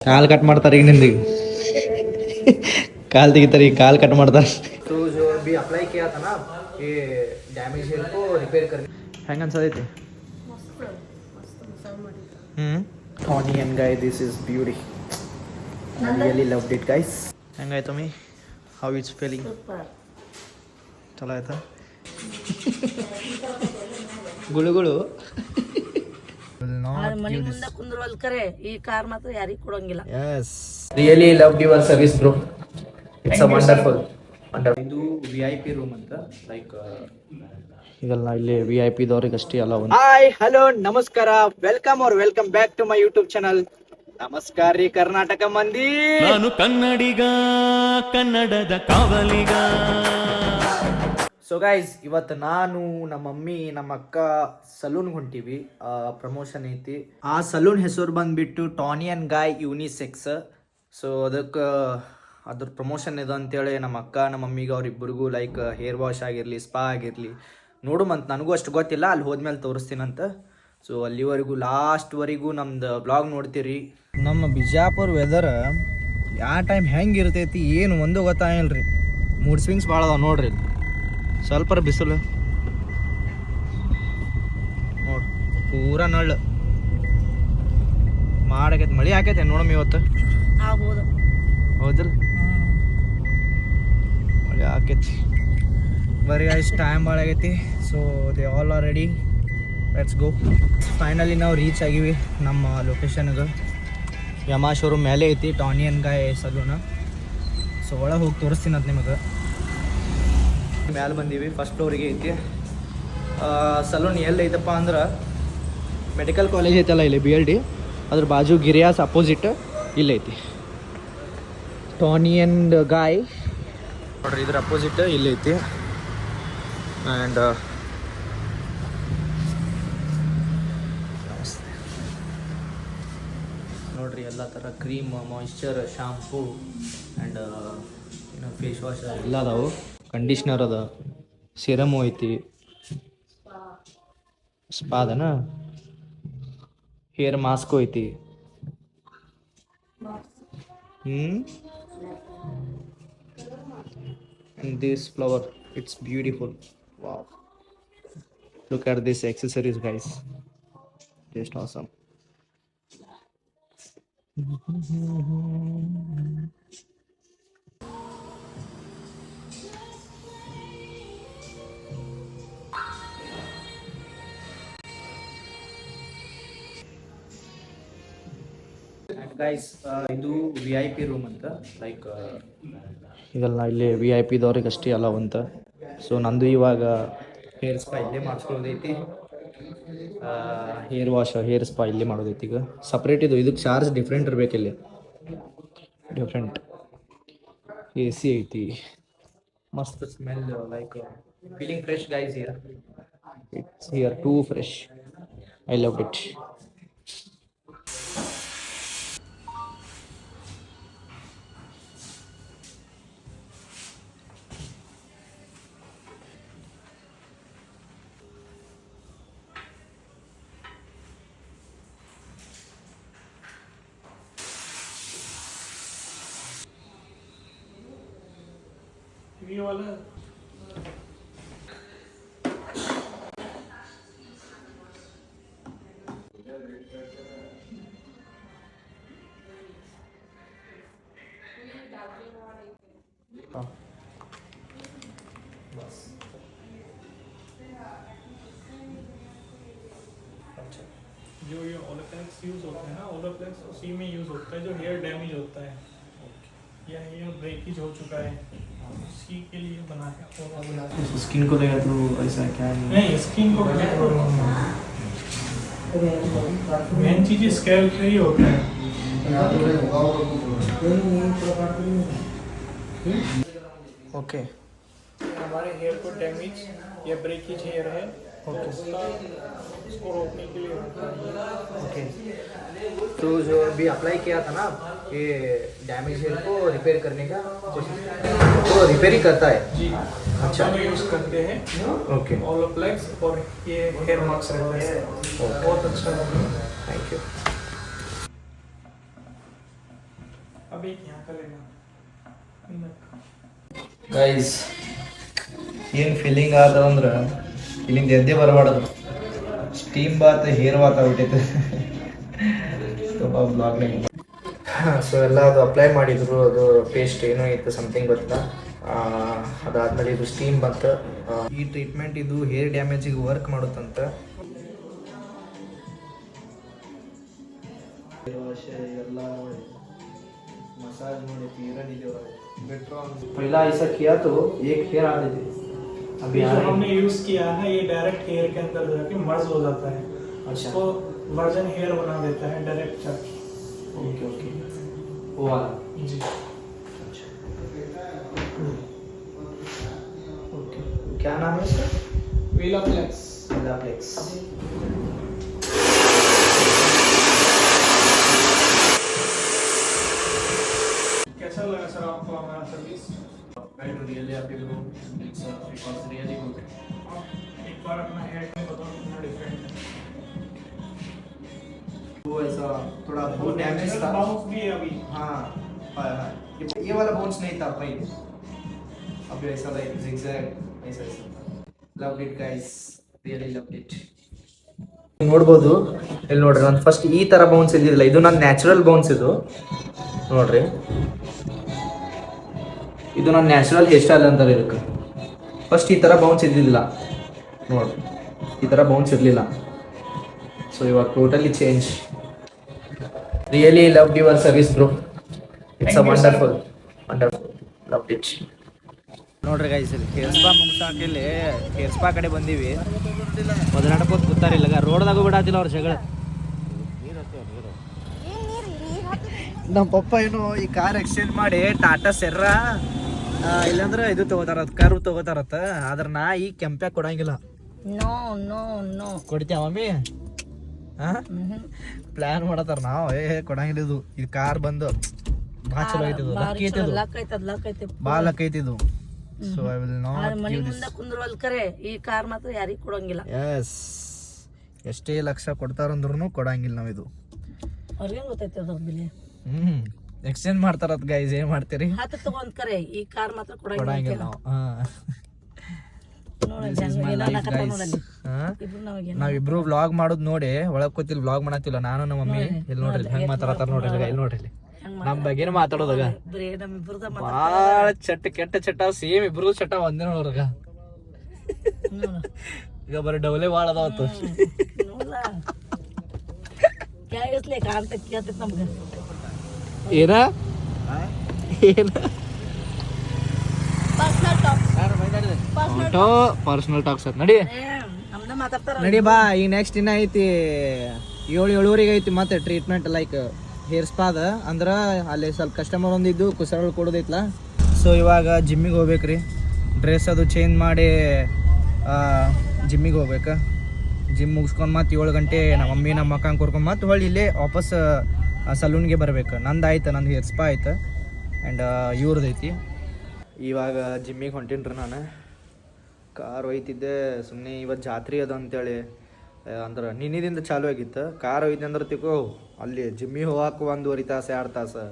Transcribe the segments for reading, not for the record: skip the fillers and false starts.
Call cut ಮಾಡ್ತಾರೆ ಈಗ ನಿಂದು काल तेगी काल कट मारता तो जो अभी अप्लाई किया था ना ये डैमेज हेयर को रिपेयर करने ಹೆಂಗ ಅನ್ಸದೈತಿ onion guys this is beauty I really loved it guys ಹೆಂಗಾಯ್ತು ಮೀ ಹೌ ಇಟ್ಸ್ ಫೀಲಿಂಗ್ ಚಲೋ ಆಯ್ತಾ ಗುಳುಗುಳು ಮನೆ ಮುಂದೆ ಕುಂದ್ರವಲ್ ಕರೆ ಈ ಕಾರ್ ಮಾತ್ರ ಯಾರಿಗೂ ಕೊಡಂಗಿಲ್ಲ. Yes really loved your service bro it's a wonderful ಇದು VIP ರೂಮ್ ಅಂತ ಲೈಕ್ ಇದೆಲ್ಲ ಇಲ್ಲಿ VIP ದವರಿಗೆ ಅಷ್ಟೇ ಅಲ್ಲ ಒಂದು ಹಾಯ್ ಹಲೋ ನಮಸ್ಕಾರ welcome or welcome back to my YouTube channel ನಮಸ್ಕಾರ ರೀ ಕರ್ನಾಟಕ ಮಂದಿ ನಾನು ಕನ್ನಡಿಗ ಕನ್ನಡದ ಕಾವಲಿಗ ಸೊ ಗೈಸ್ ಇವತ್ತು ನಾನು ನಮ್ಮ ಮಮ್ಮಿ ನಮ್ಮ ಅಕ್ಕ ಸಲೂನ್ಗೆ ಹೊಂಟಿವಿ ಪ್ರಮೋಷನ್ ಐತಿ ಆ ಸಲೂನ್ ಹೆಸರು ಬಂದ್ಬಿಟ್ಟು ಟಾನಿಯನ್ ಗಾಯ್ ಯೂನಿಸೆಕ್ಸ್ ಸೊ ಅದಕ್ಕೆ ಅದ್ರ ಪ್ರಮೋಷನ್ ಇದೆ ಅಂತೇಳಿ ನಮ್ಮ ಅಕ್ಕ ನಮ್ಮ ಮಮ್ಮಿಗೆ ಅವ್ರಿಬ್ಬರಿಗೂ ಲೈಕ್ ಹೇರ್ ವಾಶ್ ಆಗಿರಲಿ ಸ್ಪಾ ಆಗಿರಲಿ ನೋಡುಮಂತ ನನಗೂ ಅಷ್ಟು ಗೊತ್ತಿಲ್ಲ ಅಲ್ಲಿ ಹೋದ್ಮೇಲೆ ತೋರಿಸ್ತೀನಂತ ಸೊ ಅಲ್ಲಿವರೆಗೂ ಲಾಸ್ಟ್ವರೆಗೂ ನಮ್ದು ಬ್ಲಾಗ್ ನೋಡ್ತೀರಿ ನಮ್ಮ ಬಿಜಾಪುರ ವೆದರ್ ಯಾವ ಟೈಮ್ ಹೆಂಗೆ ಇರ್ತೈತಿ ಏನು ಒಂದು ಗೊತ್ತಾಗಿಲ್ಲ ರೀ ಮೂಡ್ ಸ್ವಿಂಗ್ಸ್ ಭಾಳ ಅದಾವ ನೋಡ್ರಿ ಸ್ವಲ್ಪ ಬಿಸಿಲು ನೋಡಿ ಪೂರಾ ನಳ್ಳು ಮಾಡಾಕೈತಿ ಮಳೆ ಆಕೈತೆ ನೋಡಮ್ಮ ಇವತ್ತು ಆಗ್ಬೋದು ಹೌದಿಲ್ಲ ಮಳೆ ಆಕೈತಿ ಬರೀ ಇಷ್ಟು ಟೈಮ್ ಭಾಳ ಆಗೈತಿ so they all are ready let's go finally ನಾವು ರೀಚ್ ಆಗಿವಿ ನಮ್ಮ ಲೊಕೇಶನ್ಗೆ ಯಮಾ ಶೋರೂಮ್ ಮೇಲೆ ಐತಿ ಟಾನಿಯನ್ ಗಾಯ್ ಸಲೂನ್ ಸೊ ಒಳಗೆ ಹೋಗಿ ತೋರಿಸ್ತೀನಿ ಅಂತ ನಿಮಗೆ ಮ್ಯಾಲೆ ಬಂದೀವಿ ಫಸ್ಟ್ ಫ್ಲೋರಿಗೆ ಐತಿ ಸಲೂನ್ ಎಲ್ಲಿ ಐತಪ್ಪ ಅಂದ್ರೆ ಮೆಡಿಕಲ್ ಕಾಲೇಜ್ ಐತಲ್ಲ ಇಲ್ಲಿ BLD ಅದ್ರ ಬಾಜು ಗಿರಿಯಾಸ್ ಅಪೋಸಿಟ್ ಇಲ್ಲೈತಿ ಟಾನಿಯನ್ ಗಾಯ್ ನೋಡ್ರಿ ಇದ್ರ ಅಪೋಸಿಟ್ ಇಲ್ಲೈತಿ ಆ್ಯಂಡ್ ನೋಡ್ರಿ ಎಲ್ಲ ಥರ ಕ್ರೀಮ್ ಮಾಯಿಶ್ಚರ್ ಶಾಂಪೂ ಆ್ಯಂಡ್ ಏನು ಫೇಸ್ ವಾಶ್ ಎಲ್ಲ ಅದಾವು ಕಂಡೀಷ್ನರ್ ಅದ ಸಿರಮು ಐತಿ ಸ್ಪಾ ಅದನ ಹೇರ್ ಮಾಸ್ಕು ಐತಿ and this flower it's beautiful wow look at these accessories guys just awesome guys ಇದು VIP ರೂಮ್ ಅಂತ ಲೈಕ್ ಇದೆಲ್ಲ ಇಲ್ಲಿ VIP ದವ್ರಿಗೆ ಅಷ್ಟೇ ಅಲ್ಲ ಅಂತ ಸೊ ನಂದು ಇವಾಗ ಹೇರ್ ಸ್ಪಾ ಇಲ್ಲೇ ಮಾಡಿಸ್ಕೊಳ್ಳೋದೈತಿ ಹೇರ್ ವಾಶ್ ಹೇರ್ ಸ್ಪಾ ಇಲ್ಲೇ ಮಾಡೋದೈತಿ ಈಗ ಸಪ್ರೇಟ್ ಇದಕ್ಕೆ ಚಾರ್ಜ್ ಡಿಫ್ರೆಂಟ್ ಇರಬೇಕು ಇಲ್ಲಿ ಡಿಫ್ರೆಂಟ್ AC ಐತಿ ಮಸ್ತ್ smell like feeling fresh guys it's here two fresh I love it ये वाला जो ये ओलोफ्लेक्स यूज होता है ना ओलोफ्लेक्स उसी में यूज होता है जो हेयर डैमेज होता है या हेयर ब्रेकेज हो चुका है उसी के लिए बना है स्किन को लेगा तो ऐसा क्या नहीं स्किन को मेन चीज स्कैल्प पे ही होता है ओके हमारे हेयर को डैमेज या ब्रेकेज हेयर है उसको रोकने के लिए होता है ओके तो जो अभी अप्लाई किया था ना ये डैमेज हेयर को रिपेयर करने का तो रिपेयर ही करता है जी अच्छा हम यूज करते हैं ओके ओलोफ्लेक्स और ये हेयर मास्क रहता है बहुत अच्छा है थैंक यू अब एक यहाँ का लेना ಗೈಸ್ ಏನು ಫೀಲಿಂಗ್ ಆದಂದ್ರೆ ಇಲ್ಲಿಂದ ಎದ್ದೇ ಬರಬಾರ್ದು. ಸ್ಟೀಮ್ ಬಾತ್ ಹೇರ್ ಬಾತ್ ಆಗ್ಬಿಟ್ಟೈತೆ ತುಂಬ ಬ್ಲಾಗ್ನಾಗ. ಸೊ ಎಲ್ಲ ಅದು ಅಪ್ಲೈ ಮಾಡಿದ್ರು, ಅದು ಪೇಸ್ಟ್ ಏನೋ ಇತ್ತು ಸಮಥಿಂಗ್ ಗೊತ್ತಿಲ್ಲ. ಅದಾದ್ಮೇಲೆ ಇದು ಸ್ಟೀಮ್ ಬಂತು. ಈ ಟ್ರೀಟ್ಮೆಂಟ್ ಇದು ಹೇರ್ ಡ್ಯಾಮೇಜಿಗೆ ವರ್ಕ್ ಮಾಡುತ್ತಂತ. ಎಲ್ಲ मसाज में तीरा नहीं दे रहा है पेट्रोल पहला ऐसा किया तो एक हेयर आ गई थी. अभी जो हमने यूज किया है ये डायरेक्ट हेयर के अंदर जाके मर्ज हो जाता है. अच्छा. उसको वर्जन हेयर बना देता है डायरेक्ट जाके. ओके ओके वो वाला जी. अच्छा ओके. क्या नाम है इसका? विलाप्लेक्स. विलाप्लेक्स. कैसा लगा सर आपको हमारा service? Very to really happy bro. It was really good. एक बार अपना हेयर में बताओ कितना डिफरेंट है. वो ऐसा थोड़ा बहुत डैमेज था. बाउंस भी है अभी. हाँ हाँ हाँ ये वाला बाउंस नहीं था पहले. अभी ऐसा लाइक zigzag ऐसा ऐसा. Loved it guys. Really loved it. ನೋಡ್ಬೋದು ಇಲ್ಲಿ ನೋಡ್ರಿ, ನಾನು ಫಸ್ಟ್ ಈ ಥರ ಬೌನ್ಸ್ ಇದ್ದಿಲ್ಲ, ಇದು ನನ್ನ ನ್ಯಾಚುರಲ್ ಬೌನ್ಸ್. ಇದು ನೋಡ್ರಿ, ಇದು ನನ್ನ ನ್ಯಾಚುರಲ್ ಹೇರ್ ಸ್ಟೈಲ್ ಅಂತಾರೆ ಇದಕ್ಕೆ. ಫಸ್ಟ್ ಈ ಥರ ಬೌನ್ಸ್ ಇದ್ದಿದ್ದಿಲ್ಲ ನೋಡ್ರಿ, ಈ ಥರ ಬೌನ್ಸ್ ಇರಲಿಲ್ಲ. ಸೊ ಇವಾಗ totally change. Really loved your service bro. It's a wonderful loved it. ನೋಡ್ರಿ ಗೈಸ್, ಇಲ್ಲಿ ಹೇರ್ ಸ್ಪಾ ಮುಗಿಸಾಕ ಇಲ್ಲಿ ಹೇರ್ ಸ್ಪಾ ಕಡೆ ಬಂದೀವಿ. ಮೊದಲಾಡ್ಕೋತ ಕೂತಾರಿಲ್ಲ, ರೋಡ್ದಾಗ ಬಿಡಾತಿಲ್ಲ ಅವ್ರ ಜಗಳ. ನಮ್ಮ ಪಪ್ಪ ಏನು ಈ ಕಾರ್ ಎಕ್ಸ್ಚೇಂಜ್ ಮಾಡಿ ಟಾಟಾ ಸೆರ್ರ ಇಲ್ಲಾಂದ್ರೆ ಇದು ತಗೋತಾರತ್, ಕರು ತಗೋತಾರತ್ತ. ಆದ್ರ ನಾ ಈ ಕೆಂಪ್ಯಾಗ ಕೊಡಂಗಿಲ್ಲ. ನೋ ನೋ ನೋ ಕೊಡ್ತೀಯ ಮಮ್ಮಿ? ಪ್ಲಾನ್ ಮಾಡತ್ತಾರ ನಾವು, ಕೊಡಂಗಿಲ್ಲ ಇದು. ಈ ಕಾರ್ ಬಂದು ಭಾಳ ಚಲೋ ಐತಿದು, ಲಕ್ ಐತಿದು, ಲಕ್ ಐತೆ ಭಾಳ ಲಕ್ ಐತಿದು. So I will not money ಮುಂದೆ ಕುಂದ್ರವಲ್ ಕರೆ ಈ ಕಾರ್ ಮಾತ್ರ ಯಾರಿಗೂ ಕೊಡಂಗಿಲ್ಲ. ಎಸ್, ಎಷ್ಟೇ ಲಕ್ಷ ಕೊಡ್ತಾರಂದ್ರೂ ಕೊಡಂಗಿಲ್ಲ ನಾವು ಇದು. ಅವ್ರಿಗೆ ಗೊತ್ತೈತೆ ಅದ್ರ ಬೆಲೆ. ಎಕ್ಸ್ಚೇಂಜ್ ಮಾಡ್ತಾರತ್ ಗೈಸ್, ಏನ್ ಮಾಡ್ತೀರಿ? ಹತ್ತು ತಗೊಂಡ್ ಕರೆ ಈ ಕಾರ್ ಮಾತ್ರ ಕೊಡಂಗಿಲ್ಲ ಕೊಡಂಗಿಲ್ಲ. ನಾವಿಬ್ರು ವ್ಲಾಗ್ ಮಾಡೋದ್ ನೋಡಿ ಒಳಗ್ ಕೂತಿಲ್ ವ್ಲಾಗ್ ಮಾಡತ್ತಿಲ್ಲ ನಾನು ನಮ್ಮ ಮಮ್ಮಿ. ಇಲ್ಲಿ ನೋಡ್ರಿ ಹೆಂಗ್ ಮಾತಾಡತಾರ ನೋಡ್ರಿ, ಇಲ್ಲಿ ನೋಡ್ರಿ ನಮ್ ಬಗ್ಗೆನ ಮಾತಾಡೋದಾಗ ಬಾಳ ಚಟ್ಟ ಕೆಟ್ಟ ಚಟ್ಟ ಸೇಮ್ ಇಬ್ರು ಚಟ್ಟ ಒಂದೇ ನೋಡ್ರಗ. ಈಗ ಬರೀ ಡೌಲೆ ಬಾಳ ಅದಾವತ್ತು. ಏನ ಪರ್ಸನಲ್ ಟಾಕ್ಸ್ ನಡಿ ನಡಿ ಬಾ. ಈಗ ನೆಕ್ಸ್ಟ್ ಇನ್ನ ಐತಿ 7-7:30 ಐತಿ ಮತ್ತೆ ಟ್ರೀಟ್ಮೆಂಟ್ ಲೈಕ್ ಹೇರ್ ಸ್ಪಾದ. ಅಂದ್ರೆ ಅಲ್ಲಿ ಸ್ವಲ್ಪ ಕಸ್ಟಮರ್ ಒಂದಿದ್ದು ಕುಸರಗಳು ಕೊಡೋದೈತ್ಲ. ಸೊ ಇವಾಗ ಜಿಮ್ಮಿಗೆ ಹೋಗ್ಬೇಕ್ರಿ. ಡ್ರೆಸ್ ಅದು ಚೇಂಜ್ ಮಾಡಿ ಜಿಮ್ಮಿಗೆ ಹೋಗ್ಬೇಕು. ಜಿಮ್ ಮುಗಿಸ್ಕೊಂಡು ಮತ್ತೆ 7 ಗಂಟೆ ನಮ್ಮ ಮಮ್ಮಿ ನಮ್ಮ ಅಕ್ಕಂಗೆ ಕರ್ಕೊಂಡು ಮತ್ತೆ ಹೊಳ್ಳಿ ಇಲ್ಲೇ ವಾಪಸ್ ಸಲೂನ್ಗೆ ಬರ್ಬೇಕು. ನಂದು ಆಯ್ತು, ನಂದು ಹೇರ್ ಸ್ಪಾ ಆಯ್ತು ಆ್ಯಂಡ್ ಇವ್ರದ್ದೈತಿ. ಇವಾಗ ಜಿಮ್ಮಿಗೆ ಹೊಂಟೀನ್ರಿ ನಾನು. ಕಾರ್ ಒಯ್ತಿದ್ದೆ ಸುಮ್ಮನೆ, ಇವತ್ತು ಜಾತ್ರೆ ಅದ ಅಂತೇಳಿ. ಅಂದ್ರೆ ನಿನ್ನಿದಿಂದ ಚಾಲು ಆಗಿತ್ತು. ಕಾರ್ ಒಯ್ದು ಅಂದ್ರೆ ತಿಕ್ಕೋ ಅಲ್ಲಿ ಜಿಮ್ಮಿಗೆ ಹೋಗಕ್ಕೆ 1.5 ತಾಸು 2 ತಾಸು,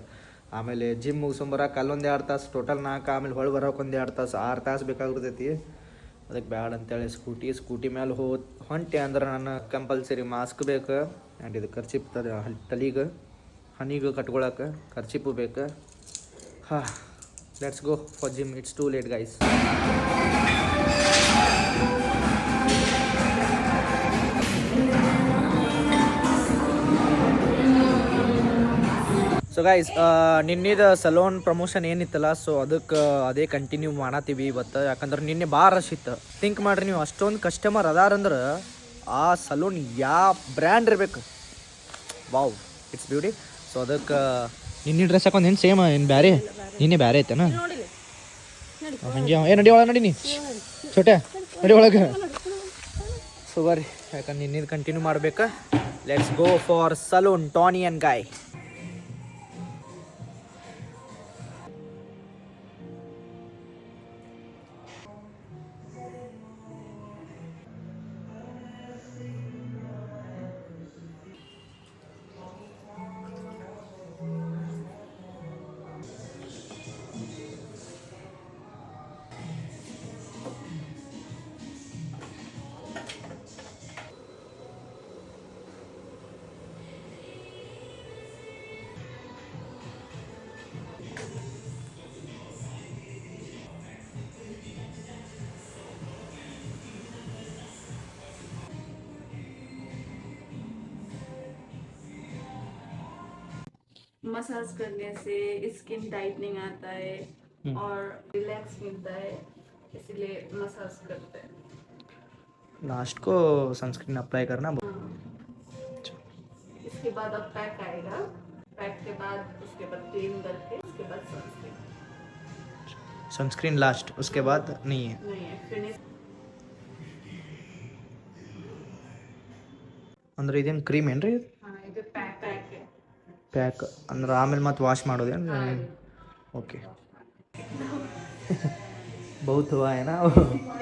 ಆಮೇಲೆ ಜಿಮ್ ಮುಗಿಸ್ಕೊಂಬರಕ್ಕೆ ಅಲ್ಲೊಂದು 2 ತಾಸು, ಟೋಟಲ್ 4. ಆಮೇಲೆ ಹೊಳ್ಳಿ ಬರೋಕೆ 1 2 ತಾಸು, 6 ತಾಸು ಬೇಕಾಗಿರ್ತೈತಿ. ಅದಕ್ಕೆ ಬ್ಯಾಡ ಅಂತೇಳಿ ಸ್ಕೂಟಿ ಮೇಲೆ ಹೊಂಟೆ. ಅಂದ್ರೆ ನಾನು ಕಂಪಲ್ಸರಿ ಮಾಸ್ಕ್ ಬೇಕು ಆ್ಯಂಡ್ ಇದು ಖರ್ಚಿಪ್ ತಲೆಗೆ ಹನಿಗೆ ಕಟ್ಕೊಳಕ್ಕೆ ಖರ್ಚಿಪ್ಪು ಬೇಕು. ಹಾಂ, let's go for gym. It's too late guys. So guys, ನಿನ್ನಿದ ಸಲೂನ್ ಪ್ರಮೋಷನ್ ಏನಿತ್ತಲ್ಲ, ಸೊ ಅದಕ್ಕೆ ಅದೇ ಕಂಟಿನ್ಯೂ ಮಾಡತ್ತೀವಿ ಇವತ್ತು. ಯಾಕಂದ್ರೆ ನಿನ್ನೆ ಭಾಳ ರಶ್ ಇತ್ತು. ಥಿಂಕ್ ಮಾಡ್ರಿ ನೀವು, ಅಷ್ಟೊಂದು ಕಸ್ಟಮರ್ ಅದಾರಂದ್ರೆ ಆ ಸಲೂನ್ ಯಾವ ಬ್ರ್ಯಾಂಡ್ ಇರಬೇಕು. Wow, it's beauty. ಸೊ ಅದಕ್ಕೆ ನಿನ್ನೆ ಡ್ರೆಸ್ ಹಾಕೊಂಡು ಏನು ಸೇಮ್ ಏನು ಬೇರೆ? ನಿನ್ನೆ ಬೇರೆ ಐತೆನಾ? ಹಂಗೆ ನಡಿ ಒಳಗೆ ನಡಿ, ನೀ ಚೋಟೆ ನಡಿ ಒಳಗೆ. ಸೊ ಬರ್ರಿ, ಯಾಕಂದ್ರೆ ನಿನ್ನಿದು ಕಂಟಿನ್ಯೂ ಮಾಡ್ಬೇಕು. Let's go for salon Toni and Guy. Massage करने से स्किन टाइटनिंग आता है और रिलैक्स मिलता है, इसलिए मसाज करते हैं। लास्ट को सनस्क्रीन अप्लाई करना। इसके बाद अब पैक आएगा, पैक के बाद उसके बाद क्लीन करके उसके बाद सनस्क्रीन लास्ट, उसके बाद नहीं है। नहीं है फिनिश। ಅಂದ್ರೆ ಇದೇನು ಕ್ರೀಮ್ ಏನ್ರಿ? हाँ ಇದು पैक है। ಪ್ಯಾಕ್ ಅಂದ್ರೆ ಆಮೇಲೆ ಮತ್ತೆ ವಾಶ್ ಮಾಡೋದೇನು? ಓಕೆ. ಬಹುತ್ ಹುವಾ ಏನಾ?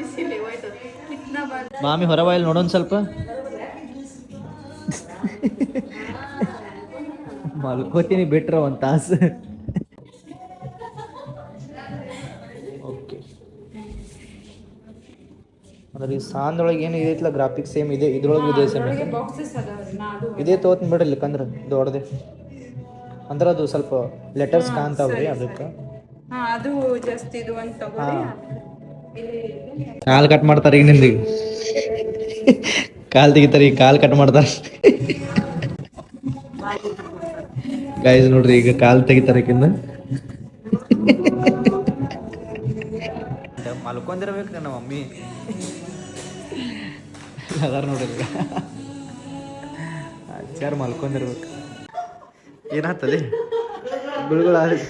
इसीलिए वही तो कितना बार ಮಾಮಿ ಹೊರಬಾಯಲ್ಲಿ ನೋಡೋಣ ಸ್ವಲ್ಪ. ಮಲ್ಕೋತೀನಿ ಬಿಟ್ರೆ ಒಂದು ತಾಸು. ಓಕೆ. ಅಂದ್ರೆ ಈ ಸಾಂದೊಳಗೆ ಏನು ಇದೈತಲ್ಲ ಗ್ರಾಫಿಕ್ಸ್ ಸೇಮ್ ಇದೆ, ಇದ್ರೊಳಗೆ ಇದೆ ಸೇಮ್ बॉक्सेस ಅದಾವ್ರಿ ನಾ ಅದು ಇದೇ ತೋತ್ನ ಬಿಡ್ರಿ ಇಲ್ಲಕಂದ್ರೆ ದೊಡ್ಡದೆ ಅಂದ್ರೆ ಅದು ಸ್ವಲ್ಪ ಲೆಟರ್ಸ್ ಕಾಣ್ತಾವ್ರಿ ಅದಕ್ಕೆ. ಹಾ ಅದು ಜಸ್ಟ್ ಇದು ಒಂದು ತಗೊಳ್ಳಿ. ಇಲ್ಲಿ ಕಾಲ್ ಕಟ್ ಮಾಡ್ತಾರೆ ಈಗ ನಿಂದು, ಕಾಲ್ ತೆಗಿತಾರೆ ಈಗ, ಕಾಲ್ ಕಟ್ ಮಾಡ್ತಾರೆ ಗೈಸ್ ನೋಡ್ರಿ ಈಗ ಕಾಲ್ ತೆಗಿತಾರೆ ಈಗಿಂದ. ಮಲ್ಕೊಂಡಿರ್ಬೇಕು ನಮ್ಮ ಮಮ್ಮಿ ಅದಾರ ನೋಡ್ರಿ ಈಗ ಅಚ್ಚಾರ ಮಲ್ಕೊಂಡಿರ್ಬೇಕು. ಏನಾಗ್ತದೆ? ಗುಳುಗುಳ ಆದೈತಿ,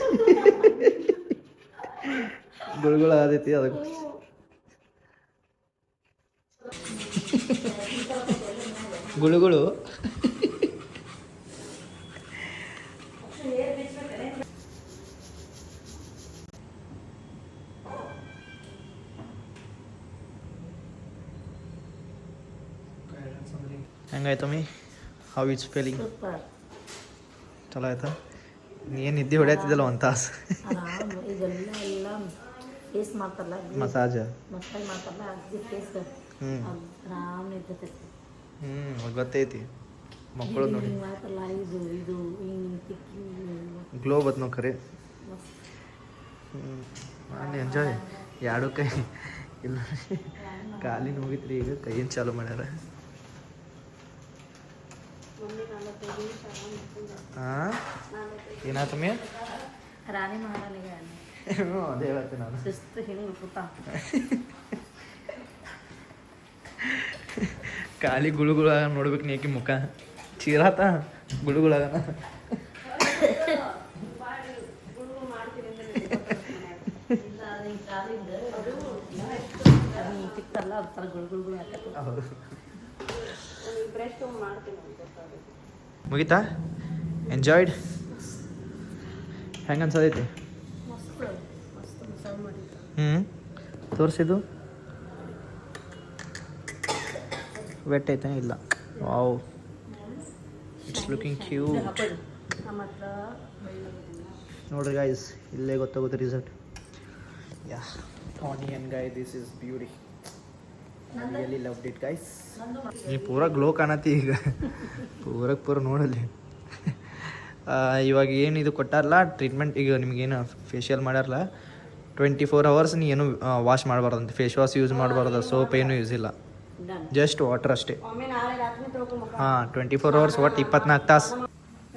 ಗುಳುಗುಳ ಆದೈತಿ ಅದಕ್ಕೆ. ಗುಳುಗುಳು ಹೆಂಗಾಯ್ತು mummy? How it's feeling? Super ಚಲೋ ಆಯ್ತಾ? ಏನು ನಿದ್ದೆ ಹೊಡ್ಯಾತಿದ್ದಲ್ಲ ಒಂದು ತಾಸು. ಆರಾಮ್ ಇದೆಲ್ಲ ಎಲ್ಲ ಫೇಸ್ ಮಾಡ್ತಾರಲ್ಲ, ಮಸಾಜ್ ಮಸಾಜ್ ಮಾಡ್ತಾರಲ್ಲ, ಅಗ್ದಿ ಫೇಸ್ ಆರಾಮ್ ನಿಂತೈತಿ. ಗೊತ್ತೈತಿ ಮಕ್ಕಳು ನೋಡಿ ಹಿಂಗೆ ಮಾಡ್ತಾರಲ್ಲ, ಇದು ಇದು ಹಿಂಗೆ ತಿಕ್ಕಿ ಗ್ಲೋ ಬತ್ ನಾವು ಖರೆ. ಮಾಡಿ ಎಂಜಾಯ್. ಎರಡು ಕೈ ಇಲ್ಲ ಕಾಲಿನ ಹೋಗಿತ್ರಿ, ಈಗ ಕೈಯಿಂದ ಚಾಲು ಮಾಡ್ಯಾರ. ಹಾಂ ಏನಾಯ್ತಮ್ಮಿ? ರಾಣಿ ಮಹಾರಾಣಿಗೆ ಅದೇ ಹೇಳ್ತೀನಿ ನಾನು. ಶಿಸ್ತು ಹಿಂಗೆ ಕೂತ ಖಾಲಿ ಗುಳುಗುಳ ನೋಡ್ಬೇಕು ನೀಕಿ ಮುಖ ಚೀರಾತ ಗುಳುಗುಳಾಗ. ತಿಕ್ತಾರಲ್ಲ ಅದ್ರ ಥರ ಗುಳುಗುಳು ಹಾಕತ್ತೆ. ಹೌದು. ಮುಗೀತಾ? ಎಂಜಾಯ್ಡ್? ಹೆಂಗೆ ಅನ್ಸದೈತಿ? ಮಸ್ತ್ ಮಸ್ತ್ ಮಸಾಜ್ ಮಾಡಿದ್ರು. ತೋರಿಸಿದ್ದು ವೆಟ್ ಐತೆ ಇಲ್ಲ? Wow, it's looking cute. ನಮ್ಮ ಹತ್ರ ನೋಡ್ರಿ ಗಾಯ್ಸ್, ಇಲ್ಲೇ ಗೊತ್ತಾಗುತ್ತೆ ರಿಸಲ್ಟ್. ಯಾ ಆನಿಯನ್ Guy, this is beauty. Really loved it guys. ನೀ ಪೂರ ಗ್ಲೋ ಕಾಣತಿ ಈಗ, ಪೂರ ನೋಡಲ್ಲಿ. ಇವಾಗ ಏನು ಇದು ಕೊಟ್ಟಾರಲ್ಲ ಟ್ರೀಟ್ಮೆಂಟ್, ಈಗ ನಿಮಗೇನು ಫೇಶಿಯಲ್ ಮಾಡ್ಯಾರಲ್ಲ 24 hours ನೀ ಏನು ವಾಶ್ ಮಾಡಬಾರ್ದಂತೆ, ಫೇಸ್ ವಾಶ್ ಯೂಸ್ ಮಾಡಬಾರ್ದು, ಸೋಪ್ ಏನು ಯೂಸ್ ಇಲ್ಲ, ಜಸ್ಟ್ ವಾಟರ್ ಅಷ್ಟೇ. ಹಾಂ 24 hours ಒಟ್ಟು 24 ತಾಸು.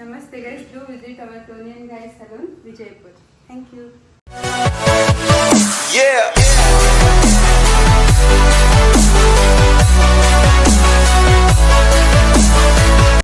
ನಮಸ್ತೆ guys, do visit our Toni and Guy's salon Vijayapura. Thank you. Yeah.